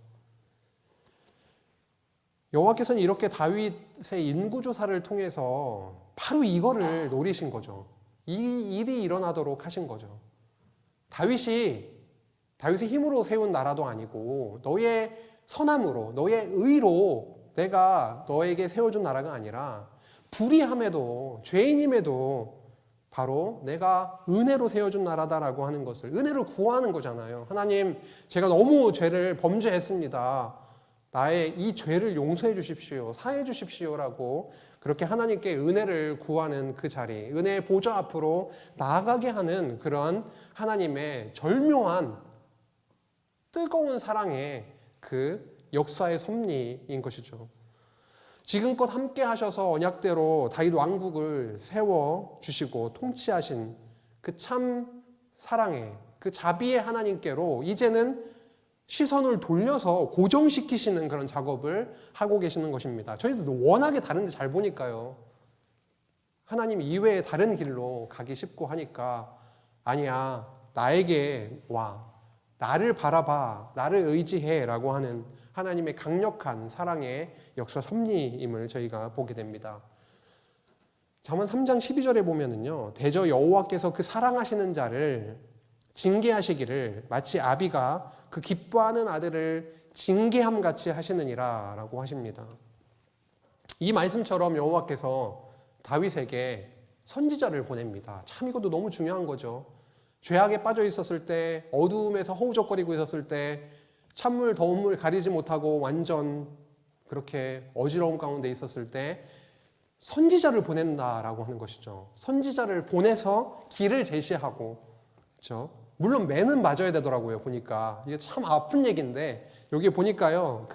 여호와께서는 이렇게 다윗의 인구조사를 통해서 바로 이거를 노리신 거죠. 이 일이 일어나도록 하신 거죠. 다윗의 힘으로 세운 나라도 아니고 너의 선함으로 너의 의로 내가 너에게 세워준 나라가 아니라 불의함에도 죄인임에도 바로 내가 은혜로 세워준 나라다라고 하는 것을 은혜를 구하는 거잖아요. 하나님 제가 너무 죄를 범죄했습니다. 나의 이 죄를 용서해 주십시오. 사해 주십시오라고 그렇게 하나님께 은혜를 구하는 그 자리, 은혜의 보좌 앞으로 나아가게 하는 그런 하나님의 절묘한 뜨거운 사랑의 그 역사의 섭리인 것이죠. 지금껏 함께 하셔서 언약대로 다윗 왕국을 세워주시고 통치하신 그 참 사랑의 그 자비의 하나님께로 이제는 시선을 돌려서 고정시키시는 그런 작업을 하고 계시는 것입니다. 저희도 워낙에 다른데 잘 보니까요. 하나님 이외에 다른 길로 가기 쉽고 하니까 아니야, 나에게 와, 나를 바라봐, 나를 의지해 라고 하는 하나님의 강력한 사랑의 역사 섭리임을 저희가 보게 됩니다. 잠언 3장 12절에 보면은요, 대저 여호와께서 그 사랑하시는 자를 징계하시기를 마치 아비가 그 기뻐하는 아들을 징계함 같이 하시느니라 라고 하십니다. 이 말씀처럼 여호와께서 다윗에게 선지자를 보냅니다. 참 이것도 너무 중요한 거죠. 죄악에 빠져 있었을 때, 어두움에서 허우적거리고 있었을 때, 찬물 더운 물 가리지 못하고 완전 그렇게 어지러움 가운데 있었을 때 선지자를 보낸다라고 하는 것이죠. 선지자를 보내서 길을 제시하고, 그렇죠? 물론 매는 맞아야 되더라고요. 보니까 이게 참 아픈 얘기인데 여기 보니까요,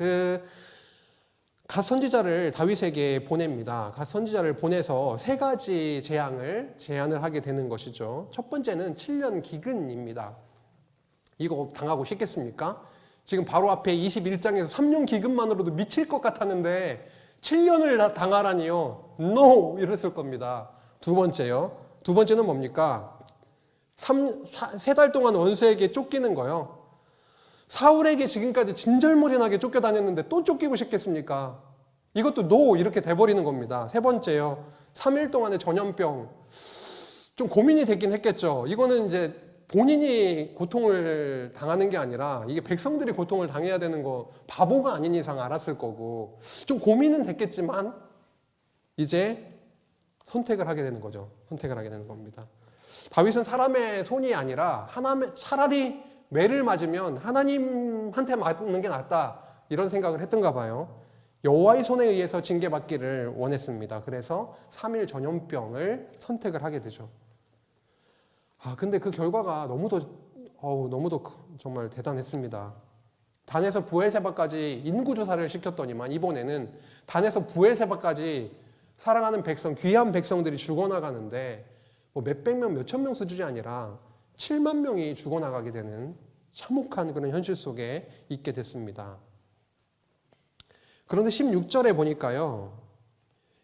갓 선지자를 다윗에게 보냅니다. 갓 선지자를 보내서 세 가지 제안을 하게 되는 것이죠. 첫 번째는 7년 기근입니다. 이거 당하고 싶겠습니까? 지금 바로 앞에 21장에서 3년 기근만으로도 미칠 것 같았는데 7년을 당하라니요? No! 이랬을 겁니다. 두 번째는 뭡니까? 3달 동안 원수에게 쫓기는 거요. 사울에게 지금까지 진절머리나게 쫓겨다녔는데 또 쫓기고 싶겠습니까? 이것도 NO! 이렇게 돼버리는 겁니다. 세 번째요. 3일 동안의 전염병. 좀 고민이 되긴 했겠죠. 이거는 이제 본인이 고통을 당하는 게 아니라 이게 백성들이 고통을 당해야 되는 거 바보가 아닌 이상 알았을 거고 좀 고민은 됐겠지만 이제 선택을 하게 되는 거죠. 선택을 하게 되는 겁니다. 다윗은 사람의 손이 아니라 차라리 매를 맞으면 하나님한테 맞는 게 낫다 이런 생각을 했던가 봐요. 여호와의 손에 의해서 징계받기를 원했습니다. 그래서 3일 전염병을 선택을 하게 되죠. 근데 그 결과가 너무도 정말 대단했습니다. 단에서 부엘세바까지 인구조사를 시켰더니만 이번에는 단에서 부엘세바까지 사랑하는 백성, 귀한 백성들이 죽어나가는데 뭐 몇백 명, 몇천 명 수준이 아니라 7만 명이 죽어나가게 되는 참혹한 그런 현실 속에 있게 됐습니다. 그런데 16절에 보니까요,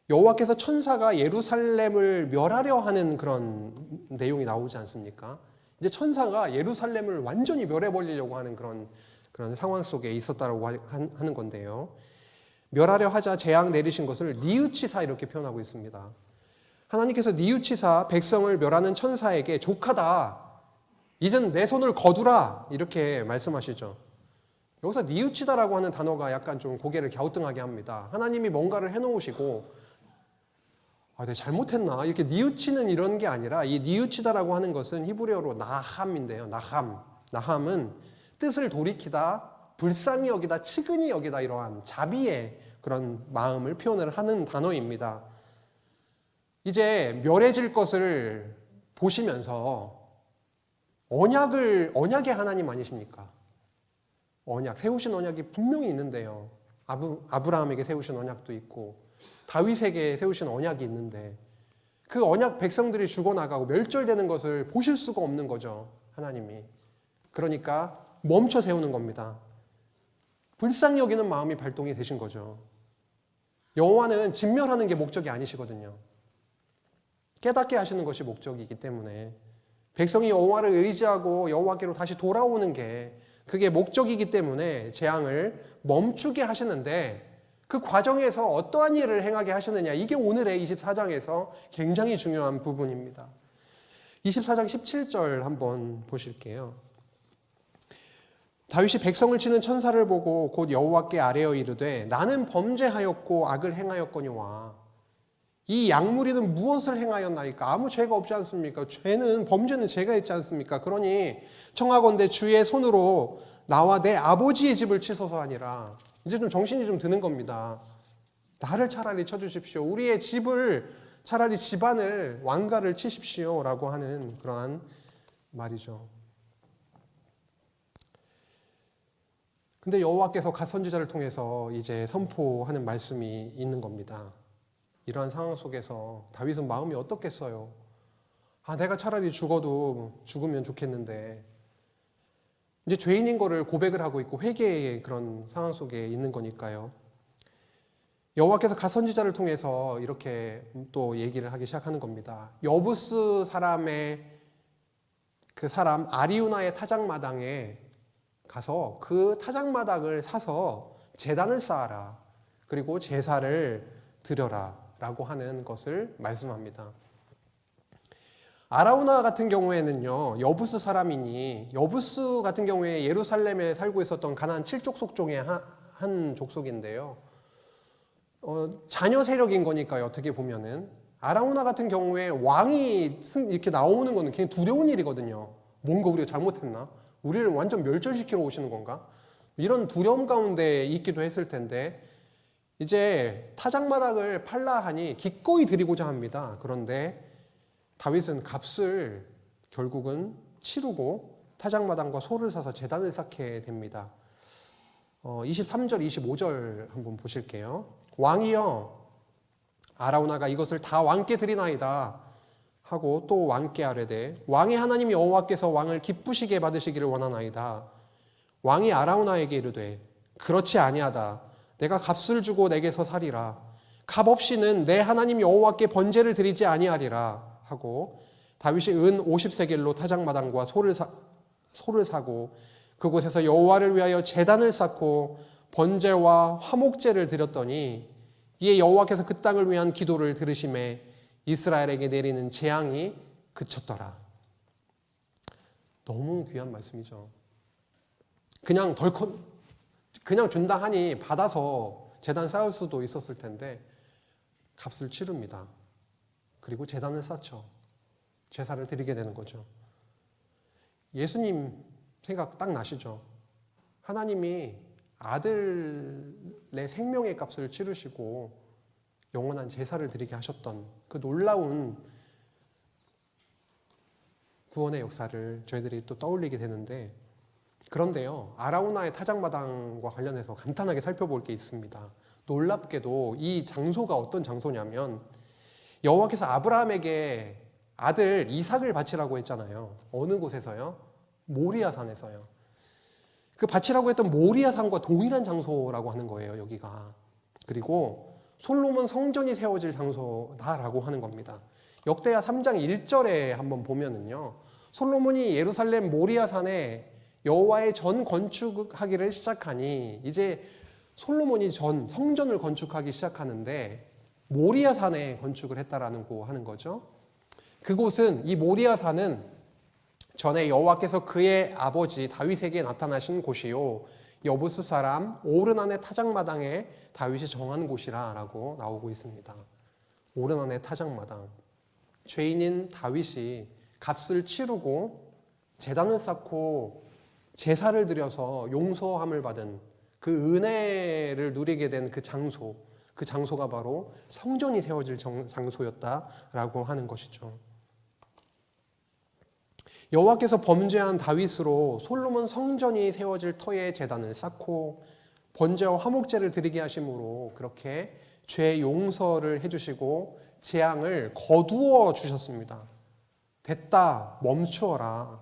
여호와께서 천사가 예루살렘을 멸하려 하는 그런 내용이 나오지 않습니까? 이제 천사가 예루살렘을 완전히 멸해버리려고 하는 그런 상황 속에 있었다고 하는 건데요. 멸하려 하자 재앙 내리신 것을 니우치사 이렇게 표현하고 있습니다. 하나님께서 니우치사 백성을 멸하는 천사에게 족하다. 이젠 내 손을 거두라. 이렇게 말씀하시죠. 여기서 니우치다라고 하는 단어가 약간 좀 고개를 갸우뚱하게 합니다. 하나님이 뭔가를 해놓으시고 내가 잘못했나? 이렇게 니우치는 이런 게 아니라 이 니우치다라고 하는 것은 히브리어로 나함인데요. 나함은 뜻을 돌이키다, 불쌍히 여기다, 측은히 여기다 이러한 자비의 그런 마음을 표현을 하는 단어입니다. 이제 멸해질 것을 보시면서 언약의 하나님 아니십니까? 세우신 언약이 분명히 있는데요. 아브라함에게 세우신 언약도 있고 다윗에게 세우신 언약이 있는데 그 언약 백성들이 죽어나가고 멸절되는 것을 보실 수가 없는 거죠. 하나님이. 그러니까 멈춰 세우는 겁니다. 불쌍히 여기는 마음이 발동이 되신 거죠. 여호와는 진멸하는 게 목적이 아니시거든요. 깨닫게 하시는 것이 목적이기 때문에 백성이 여호와를 의지하고 여호와께로 다시 돌아오는 게 그게 목적이기 때문에 재앙을 멈추게 하시는데 그 과정에서 어떠한 일을 행하게 하시느냐, 이게 오늘의 24장에서 굉장히 중요한 부분입니다. 24장 17절 한번 보실게요. 다윗이 백성을 치는 천사를 보고 곧 여호와께 아뢰어 이르되 나는 범죄하였고 악을 행하였거니와 이 약무리는 무엇을 행하였나이까? 아무 죄가 없지 않습니까? 범죄는 제가 했지 않습니까? 그러니 청하건대 주의 손으로 나와 내 아버지의 집을 치소서 하니라. 이제 좀 정신이 좀 드는 겁니다. 나를 차라리 쳐주십시오. 우리의 집을 차라리 집안을 왕가를 치십시오 라고 하는 그러한 말이죠. 근데 여호와께서 갓 선지자를 통해서 이제 선포하는 말씀이 있는 겁니다. 이러한 상황 속에서 다윗은 마음이 어떻겠어요? 내가 차라리 죽으면 좋겠는데, 이제 죄인인 거를 고백을 하고 있고 회개의 그런 상황 속에 있는 거니까요. 여호와께서 갓 선지자를 통해서 이렇게 또 얘기를 하기 시작하는 겁니다. 여부스 사람의 그 사람 아리우나의 타작마당에 가서 그 타작마당을 사서 제단을 쌓아라. 그리고 제사를 드려라. 라고 하는 것을 말씀합니다. 아라우나 같은 경우에는요, 여부스 사람이니, 여부스 같은 경우에 예루살렘에 살고 있었던 가나안 7족속 중에 한 족속인데요. 자녀 세력인 거니까요, 어떻게 보면은. 아라우나 같은 경우에 왕이 이렇게 나오는 거는 굉장히 두려운 일이거든요. 뭔가 우리가 잘못했나? 우리를 완전 멸절시키러 오시는 건가? 이런 두려움 가운데 있기도 했을 텐데, 이제 타작마당을 팔라 하니 기꺼이 드리고자 합니다. 그런데 다윗은 값을 결국은 치르고 타작마당과 소를 사서 제단을 쌓게 됩니다. 23절, 25절 한번 보실게요. 왕이여, 아라우나가 이것을 다 왕께 드리나이다 하고 또 왕께 아뢰되, 왕의 하나님 여호와께서 왕을 기쁘시게 받으시기를 원하나이다. 왕이 아라우나에게 이르되, 그렇지 아니하다. 내가 값을 주고 내게서 살이라. 값 없이는 내 하나님 여호와께 번제를 드리지 아니하리라 하고, 다윗이 은 50세겔로 타작마당과 소를 사고 그곳에서 여호와를 위하여 제단을 쌓고 번제와 화목제를 드렸더니, 이에 여호와께서 그 땅을 위한 기도를 들으심에 이스라엘에게 내리는 재앙이 그쳤더라. 너무 귀한 말씀이죠. 그냥 준다 하니 받아서 제단 쌓을 수도 있었을 텐데 값을 치릅니다. 그리고 제단을 쌓죠. 제사를 드리게 되는 거죠. 예수님 생각 딱 나시죠? 하나님이 아들의 생명의 값을 치르시고 영원한 제사를 드리게 하셨던 그 놀라운 구원의 역사를 저희들이 또 떠올리게 되는데, 그런데요, 아라우나의 타작마당과 관련해서 간단하게 살펴볼 게 있습니다. 놀랍게도 이 장소가 어떤 장소냐면, 여호와께서 아브라함에게 아들 이삭을 바치라고 했잖아요. 어느 곳에서요? 모리아산에서요. 그 바치라고 했던 모리아산과 동일한 장소라고 하는 거예요, 여기가. 그리고 솔로몬 성전이 세워질 장소다라고 하는 겁니다. 역대하 3장 1절에 한번 보면은요, 솔로몬이 예루살렘 모리아산에 여호와의 전 건축하기를 시작하니, 이제 솔로몬이 전 성전을 건축하기 시작하는데 모리아산에 건축을 했다라고 하는 거죠. 그곳은, 이 모리아산은 전에 여호와께서 그의 아버지 다윗에게 나타나신 곳이요, 여부스 사람 오르난의 타작마당에 다윗이 정한 곳이라고 나오고 있습니다. 오르난의 타작마당. 죄인인 다윗이 값을 치르고 제단을 쌓고 제사를 드려서 용서함을 받은 그 은혜를 누리게 된 그 장소가 바로 성전이 세워질 장소였다라고 하는 것이죠. 여호와께서 범죄한 다윗으로 솔로몬 성전이 세워질 터에 제단을 쌓고 번제와 화목제를 드리게 하심으로 그렇게 죄 용서를 해주시고 재앙을 거두어 주셨습니다. 됐다, 멈추어라.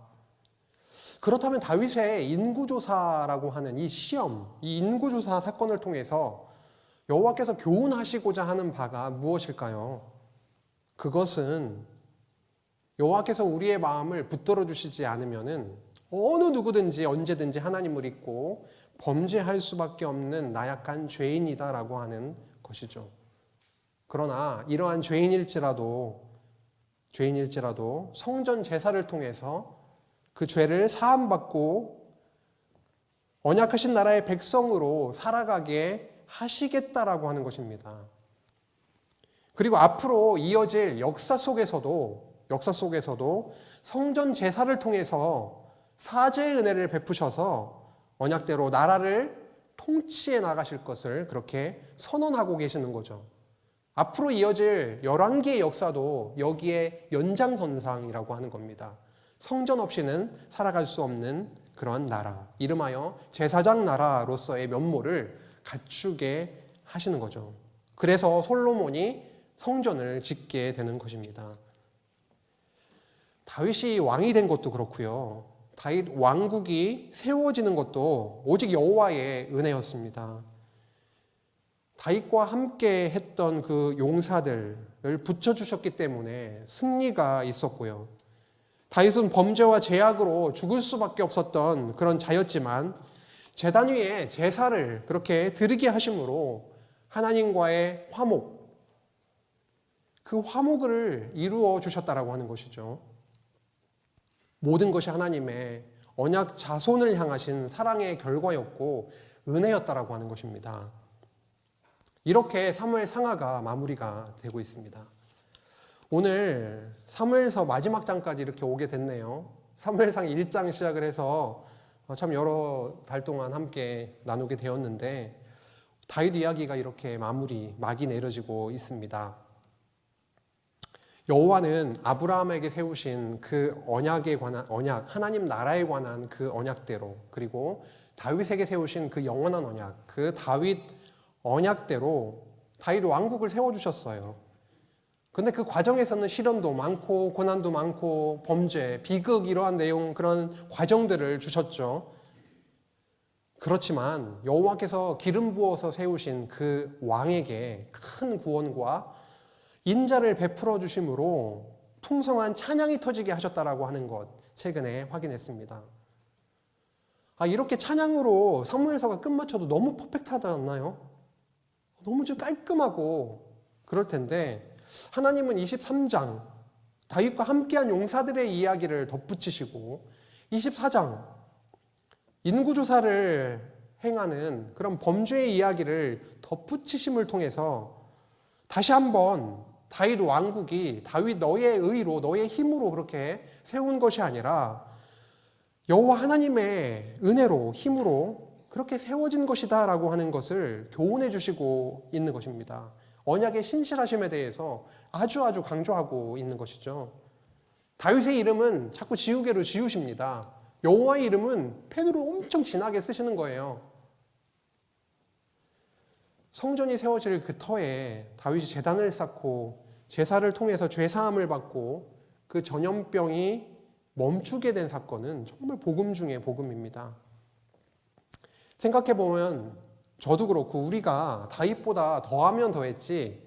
그렇다면 다윗의 인구조사라고 하는 이 시험, 이 인구조사 사건을 통해서 여호와께서 교훈하시고자 하는 바가 무엇일까요? 그것은 여호와께서 우리의 마음을 붙들어 주시지 않으면은 어느 누구든지 언제든지 하나님을 잊고 범죄할 수밖에 없는 나약한 죄인이다라고 하는 것이죠. 그러나 이러한 죄인일지라도 성전 제사를 통해서 그 죄를 사함받고 언약하신 나라의 백성으로 살아가게 하시겠다라고 하는 것입니다. 그리고 앞으로 이어질 역사 속에서도 성전 제사를 통해서 사죄의 은혜를 베푸셔서 언약대로 나라를 통치해 나가실 것을 그렇게 선언하고 계시는 거죠. 앞으로 이어질 열왕기의 역사도 여기에 연장선상이라고 하는 겁니다. 성전 없이는 살아갈 수 없는 그런 나라, 이름하여 제사장 나라로서의 면모를 갖추게 하시는 거죠. 그래서 솔로몬이 성전을 짓게 되는 것입니다. 다윗이 왕이 된 것도 그렇고요. 다윗 왕국이 세워지는 것도 오직 여호와의 은혜였습니다. 다윗과 함께 했던 그 용사들을 붙여주셨기 때문에 승리가 있었고요. 다윗은 범죄와 죄악으로 죽을 수밖에 없었던 그런 자였지만 제단 위에 제사를 그렇게 드리게 하심으로 하나님과의 화목, 그 화목을 이루어 주셨다라고 하는 것이죠. 모든 것이 하나님의 언약 자손을 향하신 사랑의 결과였고 은혜였다라고 하는 것입니다. 이렇게 사무엘 상하가 마무리가 되고 있습니다. 오늘 사무엘서 마지막 장까지 이렇게 오게 됐네요. 사무엘상 1장 시작을 해서 참 여러 달 동안 함께 나누게 되었는데 다윗 이야기가 이렇게 막이 내려지고 있습니다. 여호와는 아브라함에게 세우신 그 언약에 관한 하나님 나라에 관한 그 언약대로, 그리고 다윗에게 세우신 그 영원한 언약, 그 다윗 언약대로 다윗 왕국을 세워주셨어요. 근데 그 과정에서는 시련도 많고 고난도 많고 범죄, 비극 이러한 내용, 그런 과정들을 주셨죠. 그렇지만 여호와께서 기름 부어서 세우신 그 왕에게 큰 구원과 인자를 베풀어 주심으로 풍성한 찬양이 터지게 하셨다라고 하는 것 최근에 확인했습니다. 이렇게 찬양으로 사무엘서가 끝마쳐도 너무 퍼펙트하지 않나요? 너무 좀 깔끔하고 그럴 텐데 하나님은 23장 다윗과 함께한 용사들의 이야기를 덧붙이시고 24장 인구조사를 행하는 그런 범죄의 이야기를 덧붙이심을 통해서 다시 한번 다윗 왕국이 다윗 너의 의로 너의 힘으로 그렇게 세운 것이 아니라 여호와 하나님의 은혜로 힘으로 그렇게 세워진 것이다 라고 하는 것을 교훈해 주시고 있는 것입니다. 언약의 신실하심에 대해서 아주 강조하고 있는 것이죠. 다윗의 이름은 자꾸 지우개로 지우십니다. 여호와의 이름은 펜으로 엄청 진하게 쓰시는 거예요. 성전이 세워질 그 터에 다윗이 제단을 쌓고 제사를 통해서 죄사함을 받고 그 전염병이 멈추게 된 사건은 정말 복음 중에 복음입니다. 생각해보면 저도 그렇고 우리가 다윗보다 더하면 더했지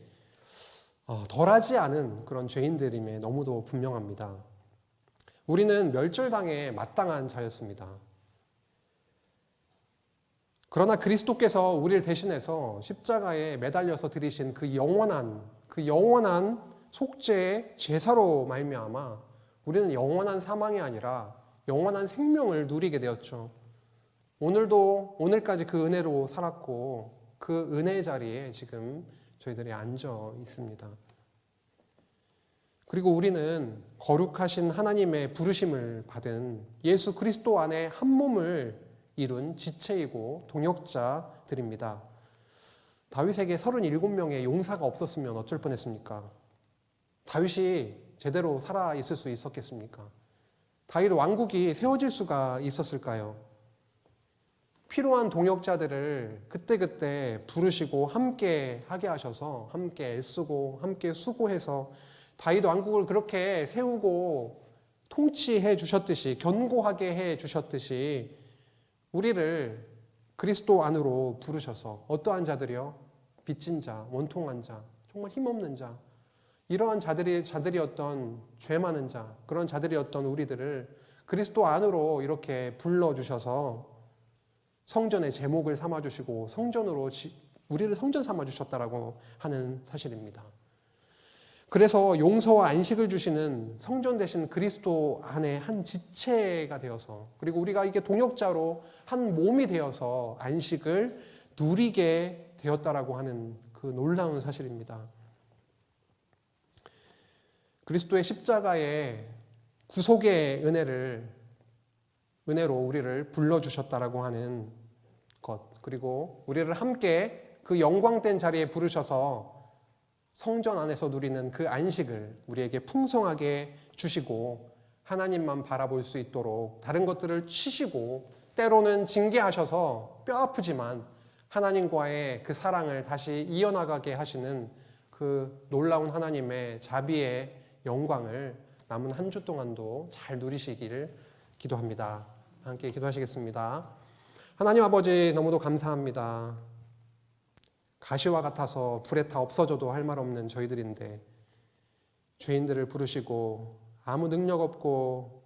덜하지 않은 그런 죄인들임에 너무도 분명합니다. 우리는 멸절당에 마땅한 자였습니다. 그러나 그리스도께서 우리를 대신해서 십자가에 매달려서 드리신 그 영원한 속죄의 제사로 말미암아 우리는 영원한 사망이 아니라 영원한 생명을 누리게 되었죠. 오늘까지 그 은혜로 살았고 그 은혜의 자리에 지금 저희들이 앉아 있습니다. 그리고 우리는 거룩하신 하나님의 부르심을 받은 예수 그리스도 안에 한 몸을 이룬 지체이고 동역자들입니다. 다윗에게 37명의 용사가 없었으면 어쩔 뻔했습니까? 다윗이 제대로 살아있을 수 있었겠습니까? 다윗 왕국이 세워질 수가 있었을까요? 필요한 동역자들을 그때그때 부르시고 함께 하게 하셔서 함께 애쓰고 함께 수고해서 다윗 왕국을 그렇게 세우고 통치해 주셨듯이 견고하게 해 주셨듯이 우리를 그리스도 안으로 부르셔서 어떠한 자들이요? 빚진 자, 원통한 자, 정말 힘없는 자, 이러한 자들이었던 죄 많은 자, 그런 자들이었던 우리들을 그리스도 안으로 이렇게 불러주셔서 성전의 제목을 삼아주시고 우리를 성전 삼아주셨다라고 하는 사실입니다. 그래서 용서와 안식을 주시는 성전 대신 그리스도 안에 한 지체가 되어서, 그리고 우리가 이게 동역자로 한 몸이 되어서 안식을 누리게 되었다라고 하는 그 놀라운 사실입니다. 그리스도의 십자가의 구속의 은혜로 우리를 불러주셨다라고 하는 것, 그리고 우리를 함께 그 영광된 자리에 부르셔서 성전 안에서 누리는 그 안식을 우리에게 풍성하게 주시고 하나님만 바라볼 수 있도록 다른 것들을 치시고 때로는 징계하셔서 뼈 아프지만 하나님과의 그 사랑을 다시 이어나가게 하시는 그 놀라운 하나님의 자비의 영광을 남은 한 주 동안도 잘 누리시기를 기도합니다. 함께 기도하시겠습니다. 하나님 아버지, 너무도 감사합니다. 가시와 같아서 불에 타 없어져도 할 말 없는 저희들인데 죄인들을 부르시고 아무 능력 없고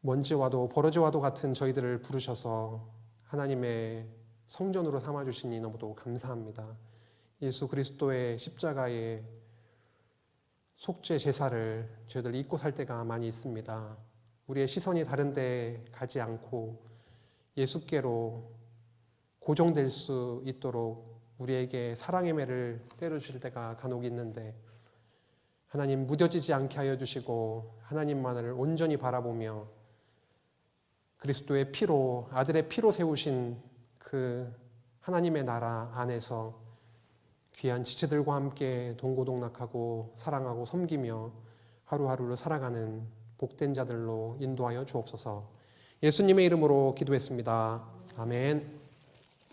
먼지와도 버러지와도 같은 저희들을 부르셔서 하나님의 성전으로 삼아주시니 너무도 감사합니다. 예수 그리스도의 십자가의 속죄 제사를 저희들 잊고 살 때가 많이 있습니다. 우리의 시선이 다른 데 가지 않고 예수께로 고정될 수 있도록 우리에게 사랑의 매를 때려주실 때가 간혹 있는데 하나님 무뎌지지 않게 하여 주시고 하나님만을 온전히 바라보며 그리스도의 피로, 아들의 피로 세우신 그 하나님의 나라 안에서 귀한 지체들과 함께 동고동락하고 사랑하고 섬기며 하루하루를 살아가는 복된 자들로 인도하여 주옵소서. 예수님의 이름으로 기도했습니다. 아멘.